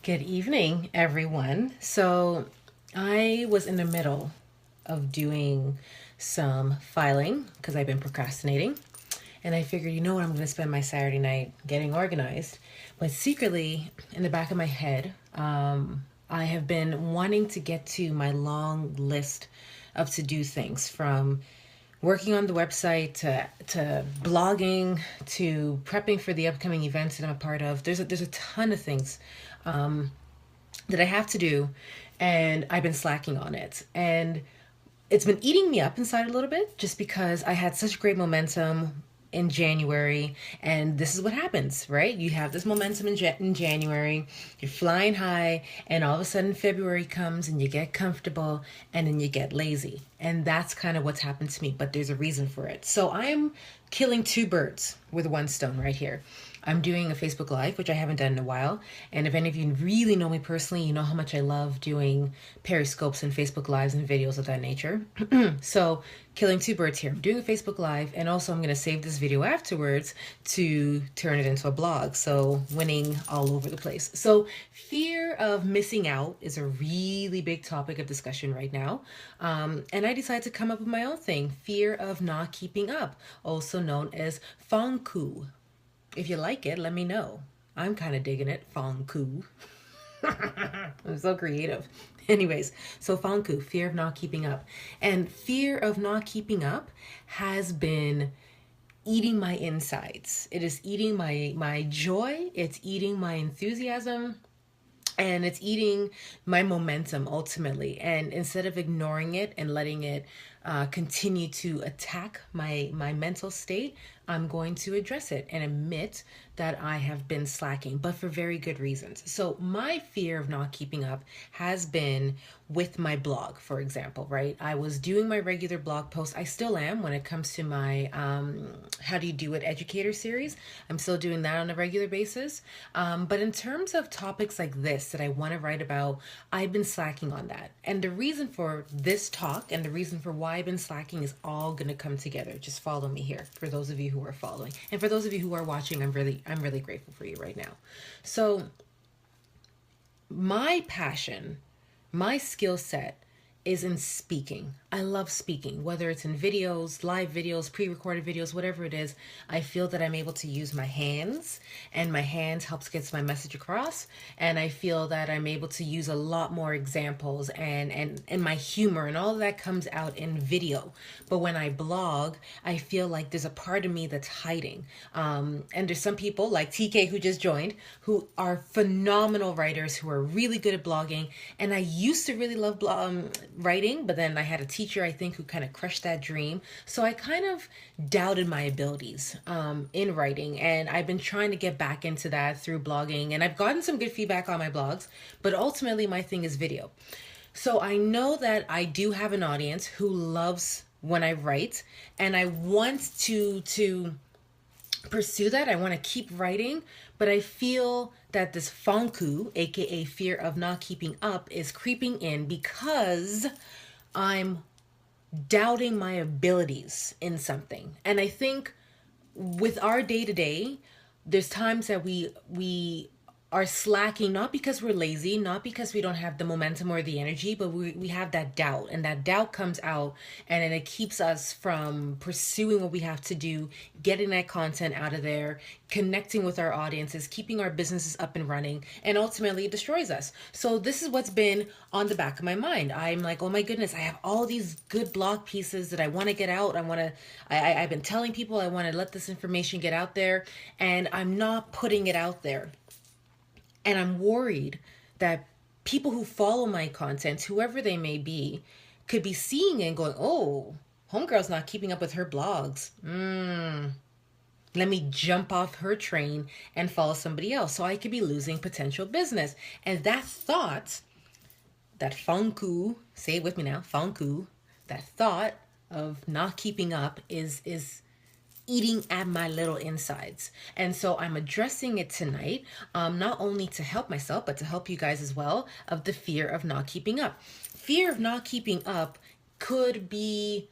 Good evening, everyone. So, I was in the middle of doing some filing because I've been procrastinating. And I figured, you know what, I'm going to spend my Saturday night getting organized. But secretly, in the back of my head, I have been wanting to get to my long list of to do things, from working on the website to blogging to prepping for the upcoming events that I'm a part of. There's a ton of things that I have to do, and I've been slacking on it. And it's been eating me up inside a little bit just because I had such great momentum in January. And this is what happens, right? You have this momentum in January, you're flying high, and all of a sudden February comes and you get comfortable and then you get lazy. And that's kind of what's happened to me, but there's a reason for it. So I'm killing two birds with one stone right here. I'm doing a Facebook Live, which I haven't done in a while. And if any of you really know me personally, you know how much I love doing periscopes and Facebook Lives and videos of that nature. So, killing two birds here. I'm doing a Facebook Live, and also I'm going to save this video afterwards to turn it into a blog. So, winning all over the place. So, fear of missing out is a really big topic of discussion right now. And I decided to come up with my own thing, fear of not keeping up, also known as FONKU. If you like it, let me know. I'm kind of digging it. FONKU. I'm so creative. Anyways, so FONKU, fear of not keeping up. And fear of not keeping up has been eating my insides. It is eating my joy. It's eating my enthusiasm. And it's eating my momentum ultimately. And instead of ignoring it and letting it continue to attack my mental state, I'm going to address it and admit that I have been slacking, but for very good reasons. So my fear of not keeping up has been with my blog, for example, right? I was doing my regular blog posts. I still am when it comes to my How Do You Do It educator series. I'm still doing that on a regular basis. But in terms of topics like this that I want to write about, I've been slacking on that. And the reason for this talk and the reason for why I've been slacking is all going to come together. Just follow me here for those of you who are following. And for those of you who are watching, I'm really grateful for you right now. So my passion, my skill set is in speaking. I love speaking, whether it's in videos, live videos, pre-recorded videos, whatever it is. I feel that I'm able to use my hands, and my hands helps gets my message across. And I feel that I'm able to use a lot more examples and my humor, and all of that comes out in video. But when I blog, I feel like there's a part of me that's hiding. And there's some people like TK who just joined who are phenomenal writers who are really good at blogging. And I used to really love writing, but then I had a teacher, I think, who kind of crushed that dream. So I kind of doubted my abilities in writing, and I've been trying to get back into that through blogging, and I've gotten some good feedback on my blogs, but ultimately my thing is video. So I know that I do have an audience who loves when I write, and I want to pursue that. I want to keep writing, but I feel that this FONKU, aka fear of not keeping up, is creeping in because I'm doubting my abilities in something. And I think with our day to day, there's times that we are slacking, not because we're lazy, not because we don't have the momentum or the energy, but we have that doubt, and that doubt comes out, and then it keeps us from pursuing what we have to do, getting that content out of there, connecting with our audiences, keeping our businesses up and running, and ultimately it destroys us. So this is what's been on the back of my mind. I'm like, oh my goodness, I have all these good blog pieces that I want to get out. I've been telling people I want to let this information get out there, and I'm not putting it out there. And I'm worried that people who follow my content, whoever they may be, could be seeing it and going, oh, homegirl's not keeping up with her blogs. Let me jump off her train and follow somebody else. So I could be losing potential business. And that thought, that FONKU, say it with me now, FONKU, that thought of not keeping up is eating at my little insides. And so I'm addressing it tonight, not only to help myself, but to help you guys as well, of the fear of not keeping up. Fear of not keeping up could be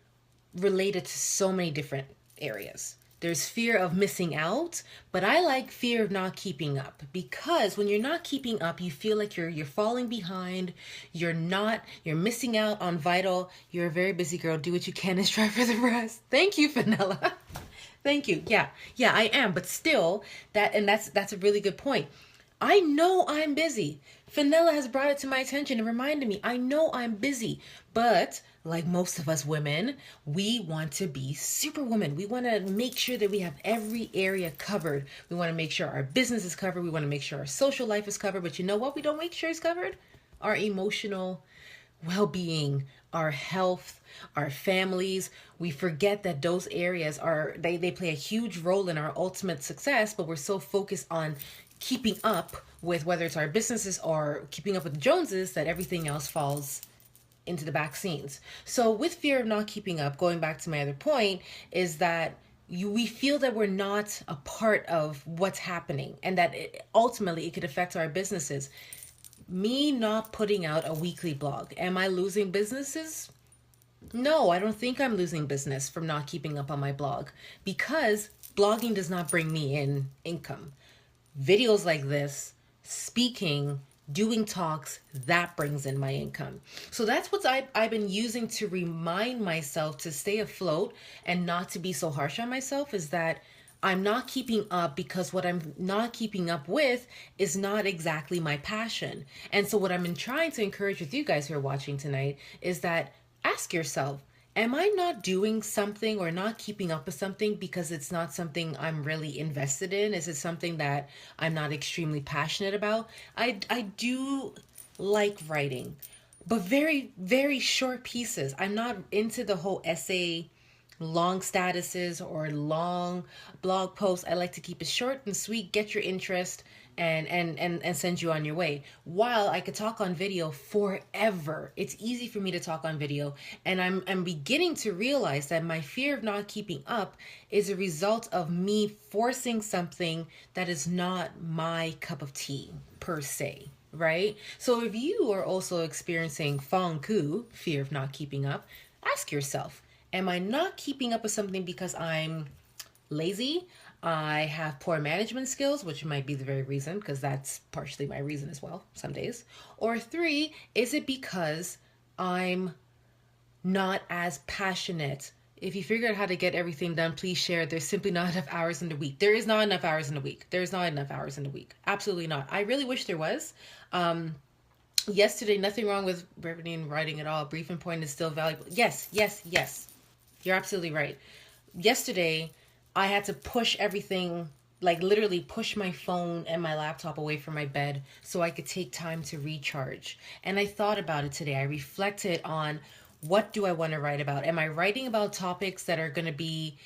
related to so many different areas. there's fear of missing out, but I like fear of not keeping up, because when you're not keeping up, you feel like you're falling behind, you're missing out on vital. You're a very busy girl. Do what you can and strive for the rest. Thank you, Vanilla. Thank you. Yeah. Yeah, I am, but still that's a really good point. I know I'm busy. Fenella has brought it to my attention and reminded me, I know I'm busy, but like most of us women, we want to be superwoman. We want to make sure that we have every area covered. We want to make sure our business is covered. We want to make sure our social life is covered. But you know what we don't make sure is covered? Our emotional well-being, our health, our families. We forget that those areas they play a huge role in our ultimate success, but we're so focused on keeping up with whether it's our businesses or keeping up with the Joneses that everything else falls into the back scenes. So with fear of not keeping up, going back to my other point, is that we feel that we're not a part of what's happening, and that ultimately it could affect our businesses. Me not putting out a weekly blog, am I losing businesses? No, I don't think I'm losing business from not keeping up on my blog, because blogging does not bring me in income. Videos like this, speaking, doing talks, that brings in my income. So that's what I've been using to remind myself to stay afloat and not to be so harsh on myself, is that I'm not keeping up because what I'm not keeping up with is not exactly my passion. And so what I've been trying to encourage with you guys who are watching tonight is that ask yourself, am I not doing something or not keeping up with something because it's not something I'm really invested in? Is it something that I'm not extremely passionate about? I do like writing, but very, very short pieces. I'm not into the whole essay, long statuses or long blog posts. I like to keep it short and sweet, get your interest, and send you on your way. While I could talk on video forever, it's easy for me to talk on video, and I'm beginning to realize that my fear of not keeping up is a result of me forcing something that is not my cup of tea per se, right? So if you are also experiencing FONKU, fear of not keeping up, ask yourself, am I not keeping up with something because I'm lazy? I have poor management skills, which might be the very reason, because that's partially my reason as well, some days. Or 3, is it because I'm not as passionate? If you figure out how to get everything done, please share. There's simply not enough hours in the week. There is not enough hours in the week. There's not enough hours in the week. Absolutely not. I really wish there was. Yesterday, nothing wrong with writing at all. Briefing point is still valuable. Yes, yes, yes. You're absolutely right. Yesterday, I had to push everything, like literally push my phone and my laptop away from my bed so I could take time to recharge. And I thought about it today. I reflected on, what do I want to write about? Am I writing about topics that are going to be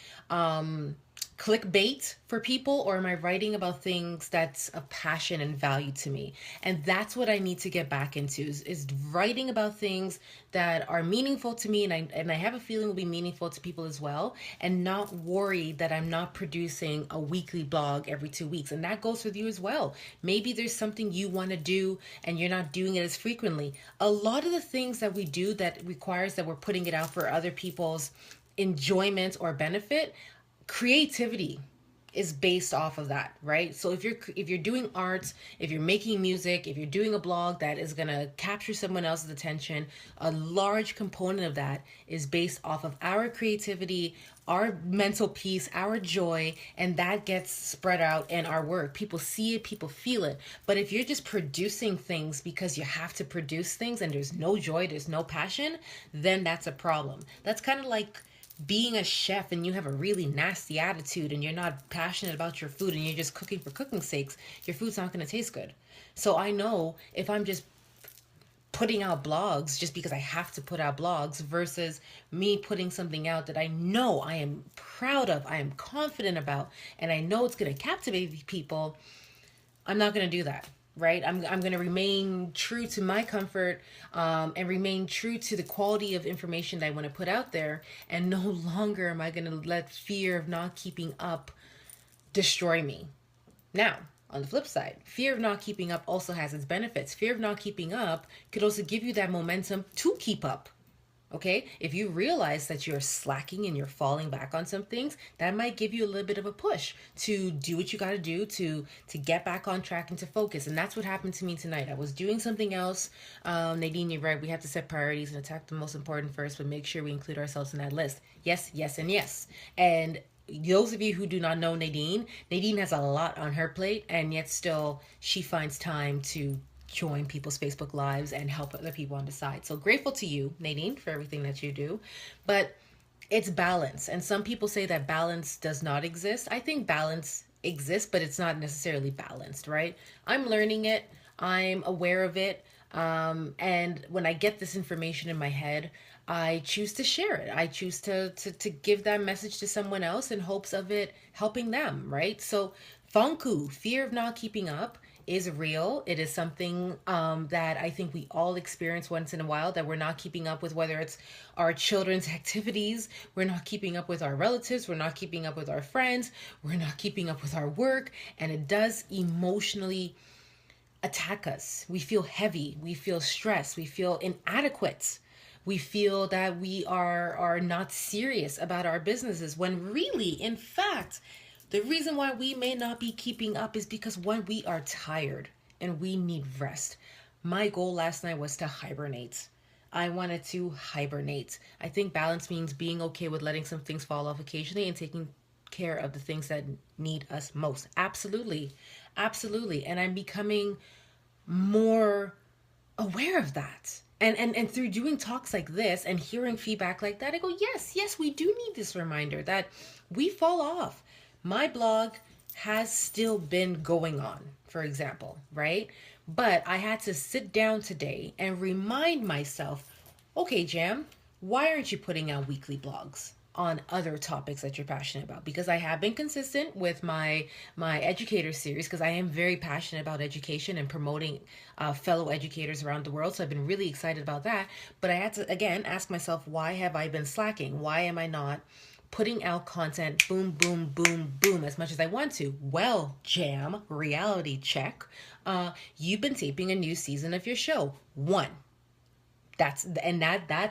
clickbait for people, or am I writing about things that's of passion and value to me? And that's what I need to get back into, is writing about things that are meaningful to me, and I have a feeling will be meaningful to people as well, and not worry that I'm not producing a weekly blog every 2 weeks. And that goes with you as well. Maybe there's something you want to do and you're not doing it as frequently. A lot of the things that we do that requires that we're putting it out for other people's enjoyment or benefit, creativity is based off of that, right? So if you're doing art, if you're making music, if you're doing a blog that is going to capture someone else's attention, a large component of that is based off of our creativity, our mental peace, our joy, and that gets spread out in our work. People see it, people feel it. But if you're just producing things because you have to produce things and there's no joy, there's no passion, then that's a problem. That's kind of like being a chef and you have a really nasty attitude and you're not passionate about your food and you're just cooking for cooking's sakes, your food's not going to taste good. So I know if I'm just putting out blogs just because I have to put out blogs versus me putting something out that I know I am proud of, I am confident about, and I know it's going to captivate people, I'm not going to do that. Right? I'm going to remain true to my comfort and remain true to the quality of information that I want to put out there. And no longer am I going to let fear of not keeping up destroy me. Now, on the flip side, fear of not keeping up also has its benefits. Fear of not keeping up could also give you that momentum to keep up. Okay, if you realize that you're slacking and you're falling back on some things, that might give you a little bit of a push to do what you got to do to get back on track and to focus. And that's what happened to me tonight. I was doing something else. Nadine, you're right. We have to set priorities and attack the most important first, but make sure we include ourselves in that list. Yes, yes, and yes. And those of you who do not know Nadine, Nadine has a lot on her plate, and yet still she finds time to join people's Facebook lives and help other people on the side. So grateful to you, Nadine, for everything that you do. But it's balance. And some people say that balance does not exist. I think balance exists, but it's not necessarily balanced, right? I'm learning it, I'm aware of it. And when I get this information in my head, I choose to share it. I choose to give that message to someone else in hopes of it helping them, right? So, FONKU, fear of not keeping up, is real. It is something that I think we all experience once in a while, that we're not keeping up with, whether it's our children's activities, we're not keeping up with our relatives, we're not keeping up with our friends, we're not keeping up with our work, and it does emotionally attack us. We feel heavy, we feel stressed, we feel inadequate. We feel that we are not serious about our businesses, when really, in fact, the reason why we may not be keeping up is because when we are tired and we need rest. My goal last night was to hibernate. I wanted to hibernate. I think balance means being okay with letting some things fall off occasionally and taking care of the things that need us most. Absolutely. Absolutely. And I'm becoming more aware of that. And through doing talks like this and hearing feedback like that, I go, yes, yes, we do need this reminder that we fall off. My blog has still been going on, for example, right? But I had to sit down today and remind myself, okay, Jam, why aren't you putting out weekly blogs on other topics that you're passionate about? Because I have been consistent with my educator series, because I am very passionate about education and promoting fellow educators around the world. So I've been really excited about that. But I had to again ask myself, why have I been slacking? Why am I not putting out content boom, boom, boom, boom as much as I want to? Well, Jam, reality check. You've been taping a new season of your show. One. That's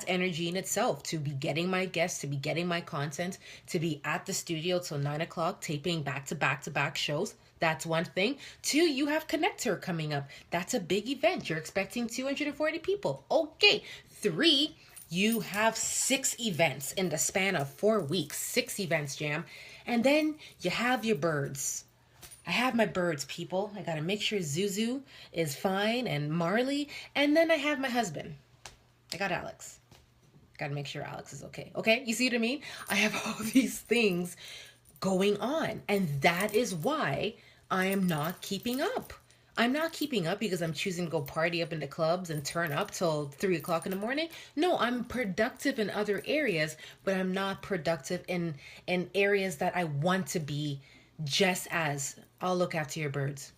energy in itself, to be getting my guests, to be getting my content, to be at the studio till 9 o'clock taping back to back to back shows. That's one thing. Two, you have Connector coming up. That's a big event. You're expecting 240 people. Okay. Three, you have 6 events in the span of 4 weeks. 6 events, Jam. And then you have your birds. I have my birds, people. I gotta make sure Zuzu is fine and Marley. And then I have my husband. I got Alex. Got to make sure Alex is okay. Okay? You see what I mean? I have all these things going on. And that is why I am not keeping up. I'm not keeping up because I'm choosing to go party up in the clubs and turn up till 3 o'clock in the morning. No, I'm productive in other areas, but I'm not productive in areas that I want to be. Just as I'll look after your birds.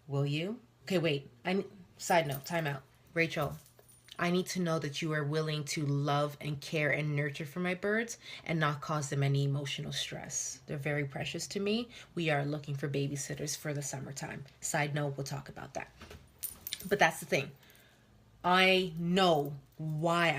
Will you? Okay, wait. Side note, time out. Rachel, I need to know that you are willing to love and care and nurture for my birds and not cause them any emotional stress. They're very precious to me. We are looking for babysitters for the summertime. Side note, we'll talk about that. But that's the thing. I know why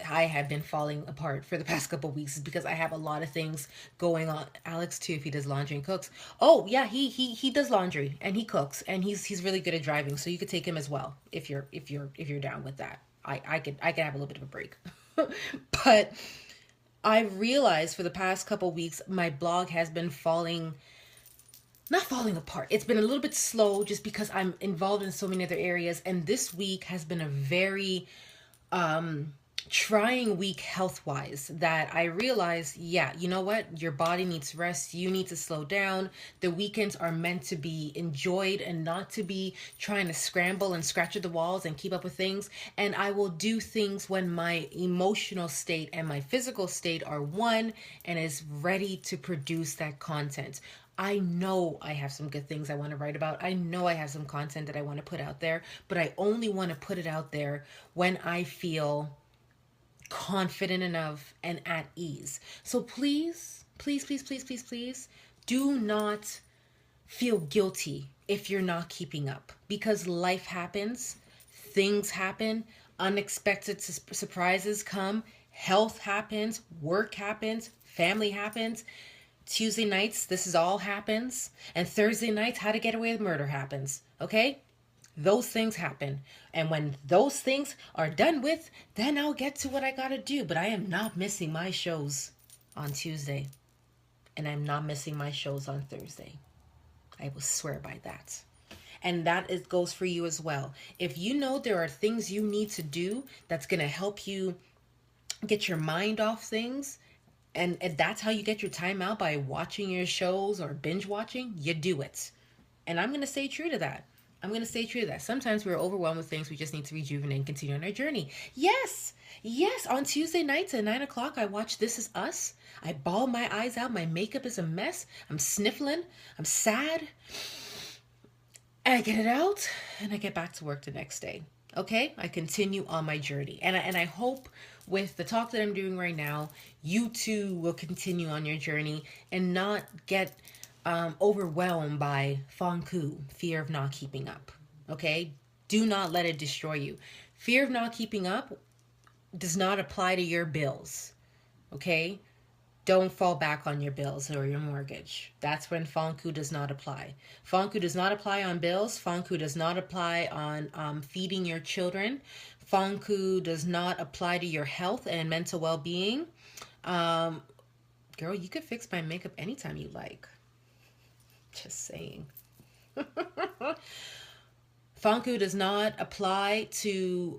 I have been falling apart for the past couple of weeks, is because I have a lot of things going on. Alex too, if he does laundry and cooks. Oh yeah, he does laundry and he cooks, and he's really good at driving. So you could take him as well if you're down with that. I could have a little bit of a break. But I realized for the past couple weeks my blog has been not falling apart. It's been a little bit slow just because I'm involved in so many other areas, and this week has been a very trying week health wise, that I realized, yeah, you know what? Your body needs rest. You need to slow down. The weekends are meant to be enjoyed and not to be trying to scramble and scratch at the walls and keep up with things. And I will do things when my emotional state and my physical state are one and is ready to produce that content. I know I have some good things I want to write about. I know I have some content that I want to put out there, but I only want to put it out there when I feel confident enough and at ease. So please, please, please, please, please, please do not feel guilty if you're not keeping up, because life happens, things happen, unexpected surprises come. health happens, work happens, family happens. Tuesday nights, this is all happens. And Thursday nights, how to get away with murder happens. Okay? Those things happen. And when those things are done with, then I'll get to what I gotta do. But I am not missing my shows on Tuesday. And I'm not missing my shows on Thursday. I will swear by that. And that goes for you as well. If you know there are things you need to do that's gonna help you get your mind off things, and that's how you get your time out, by watching your shows or binge watching, you do it. And I'm going to stay true to that. I'm going to stay true to that. Sometimes we're overwhelmed with things. We just need to rejuvenate and continue on our journey. Yes. Yes. On Tuesday nights at 9 o'clock, I watch This Is Us. I bawl my eyes out. My makeup is a mess. I'm sniffling. I'm sad. And I get it out and I get back to work the next day. Okay, I continue on my journey, and I hope with the talk that I'm doing right now, you too will continue on your journey and not get overwhelmed by FONKU, fear of not keeping up. Okay, do not let it destroy you. Fear of not keeping up does not apply to your bills. Okay, don't fall back on your bills or your mortgage. That's when FONKU does not apply. FONKU does not apply on bills. FONKU does not apply on feeding your children. FONKU does not apply to your health and mental well-being. Girl, you could fix my makeup anytime you like. Just saying. FONKU does not apply to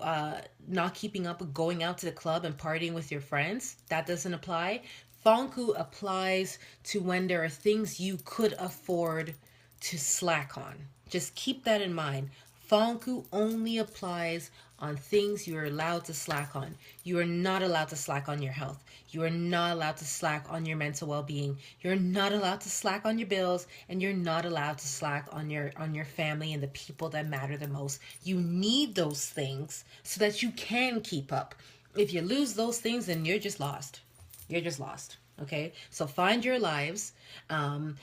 not keeping up with going out to the club and partying with your friends. That doesn't apply. FONKU applies to when there are things you could afford to slack on. Just keep that in mind. FONKU only applies on things you are allowed to slack on. You are not allowed to slack on your health. You are not allowed to slack on your mental well-being. You're not allowed to slack on your bills, and you're not allowed to slack on your family and the people that matter the most. You need those things so that you can keep up. If you lose those things, then you're just lost. You're just lost. Okay, so find your lives and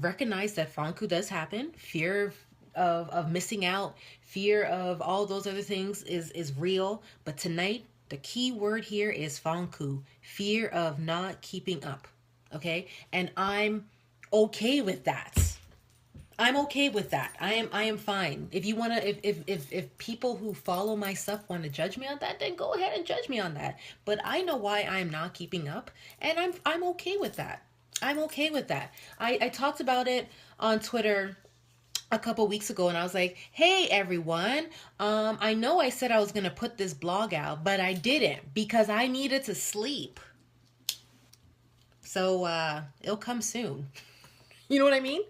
recognize that FONKU does happen. Fear of missing out, fear of all those other things is real. But tonight, the key word here is FONKU, fear of not keeping up. Okay, and I'm okay with that. I'm okay with that. I am fine. If you wanna, if people who follow my stuff want to judge me on that, then go ahead and judge me on that. But I know why I'm not keeping up, and I'm okay with that. I'm okay with that. I talked about it on Twitter a couple weeks ago, and I was like, hey everyone, I know I said I was gonna put this blog out, but I didn't because I needed to sleep. So it'll come soon. You know what I mean?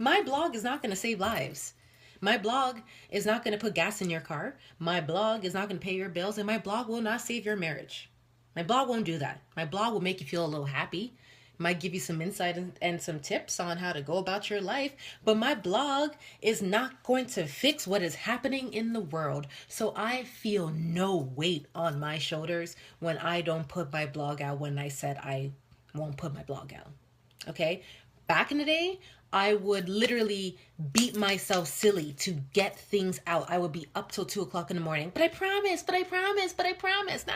My blog is not going to save lives. My blog is not going to put gas in your car. My blog is not going to pay your bills, and my blog will not save your marriage. My blog won't do that. My blog will make you feel a little happy. It might give you some insight and some tips on how to go about your life, but my blog is not going to fix what is happening in the world. So I feel no weight on my shoulders when I don't put my blog out when I said I won't put my blog out. Okay? Back in the day, I would literally beat myself silly to get things out. I would be up till 2 o'clock in the morning. But I promise, but I promise, but I promise. No.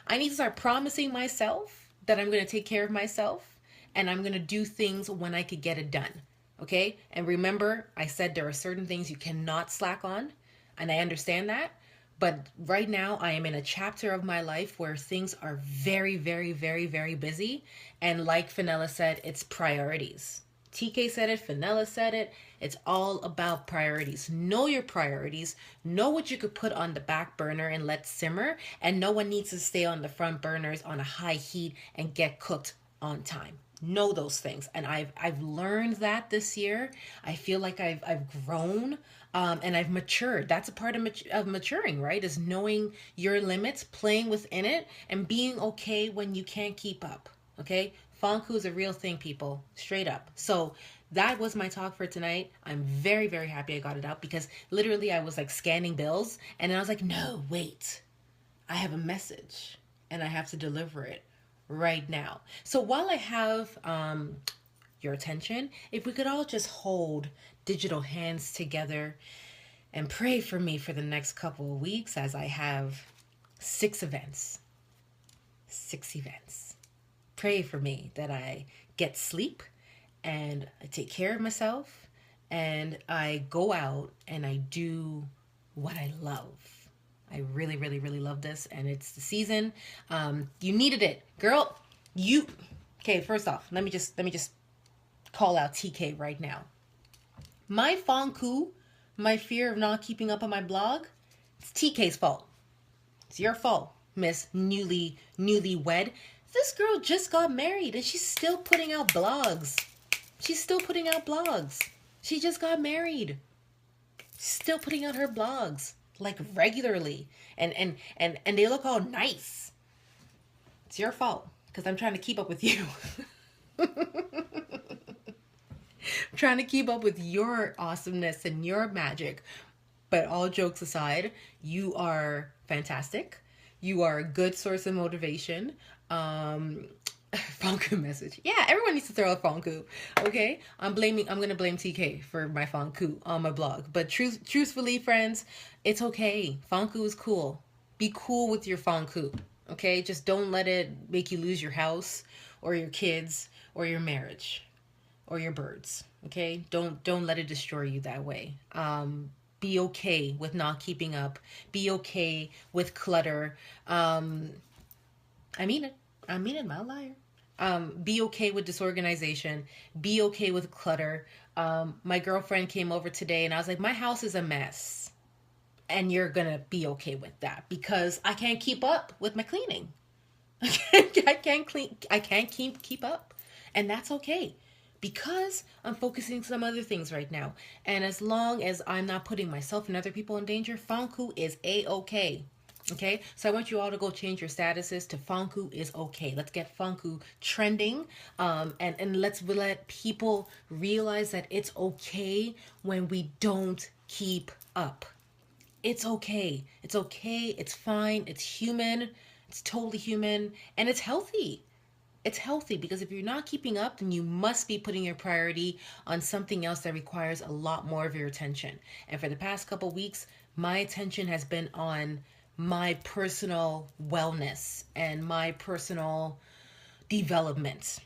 I need to start promising myself that I'm going to take care of myself, and I'm going to do things when I could get it done. Okay? And remember, I said there are certain things you cannot slack on, and I understand that. But right now, I am in a chapter of my life where things are very, very, very, very busy. And like Fenella said, it's priorities. TK said it, Fenella said it. It's all about priorities. Know your priorities. Know what you could put on the back burner and let simmer. And no one needs to stay on the front burners on a high heat and get cooked on time. Know those things. And I've learned that this year. I feel like I've grown. And I've matured. That's a part of maturing, right? Is knowing your limits, playing within it, and being okay when you can't keep up. Okay? FONKU is a real thing, people. Straight up. So that was my talk for tonight. I'm very, very happy I got it out because literally I was like scanning bills and then I was like, no, wait. I have a message and I have to deliver it right now. So while I have your attention, if we could all just hold digital hands together and pray for me for the next couple of weeks as I have 6 events. 6 events. Pray for me that I get sleep and I take care of myself and I go out and I do what I love. I really, really, really love this, and it's the season. You needed it, girl. You okay? First off, let me just call out TK right now. My FONKU, my fear of not keeping up on my blog, it's TK's fault. It's your fault, Miss Newlywed. This girl just got married and she's still putting out blogs. She's still putting out blogs. She just got married. She's still putting out her blogs like regularly, and they look all nice. It's your fault because I'm trying to keep up with you. Trying to keep up with your awesomeness and your magic. But all jokes aside, you are fantastic. You are a good source of motivation. FONKU message. Yeah, everyone needs to throw a FONKU. Okay, I'm gonna blame TK for my FONKU on my blog. But truthfully, friends, it's okay. FONKU is cool. Be cool with your FONKU. Okay, just don't let it make you lose your house or your kids or your marriage or your birds. Okay, don't let it destroy you that way. Be okay with not keeping up. Be okay with clutter. I mean it. I mean it. I'm not a liar. Be okay with disorganization. Be okay with clutter. My girlfriend came over today and I was like, my house is a mess. And you're going to be okay with that because I can't keep up with my cleaning. I can't keep up. And that's okay because I'm focusing on some other things right now. And as long as I'm not putting myself and other people in danger, FONKU is A-okay. Okay, so I want you all to go change your statuses to FONKU is okay. Let's get FONKU trending, and let's let people realize that it's okay when we don't keep up. It's okay. It's okay. It's fine. It's human. It's totally human, and it's healthy. It's healthy because if you're not keeping up, then you must be putting your priority on something else that requires a lot more of your attention. And for the past couple weeks, my attention has been on my personal wellness and my personal development.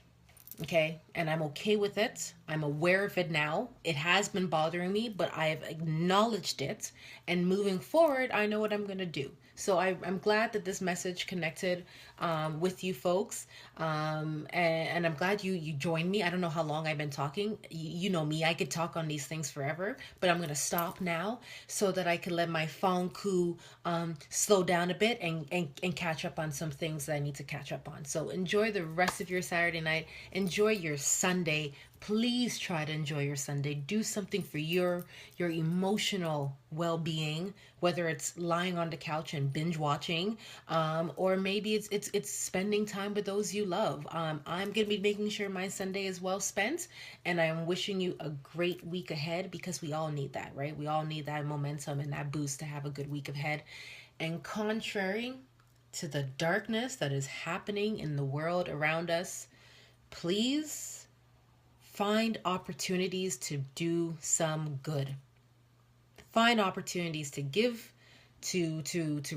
Okay, and I'm okay with it. I'm aware of it now. It has been bothering me, but I've acknowledged it, and moving forward I know what I'm going to do. So I'm glad that this message connected with you folks, and I'm glad you joined me. I don't know how long I've been talking. You know me, I could talk on these things forever, but I'm going to stop now so that I can let my FONKU slow down a bit and catch up on some things that I need to catch up on. So enjoy the rest of your Saturday night. Enjoy your Sunday. Please try to enjoy your Sunday. Do something for your emotional well-being, whether it's lying on the couch and binge watching, or maybe it's spending time with those you love. I'm gonna be making sure my Sunday is well spent, and I'm wishing you a great week ahead because we all need that, right? We all need that momentum and that boost to have a good week ahead. And contrary to the darkness that is happening in the world around us, please find opportunities to do some good. Find opportunities to give, to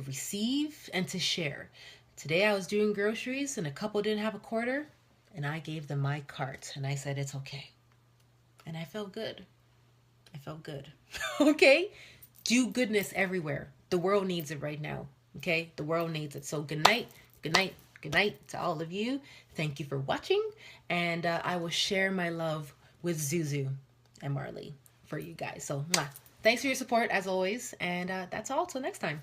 receive, and to share. Today I was doing groceries and a couple didn't have a quarter, and I gave them my cart and I said it's okay. And I felt good. I felt good. Okay? Do goodness everywhere. The world needs it right now. Okay? The world needs it. So good night. Good night. Good night to all of you. Thank you for watching. And I will share my love with Zuzu and Marley for you guys. So thanks for your support as always. And that's all. Till next time.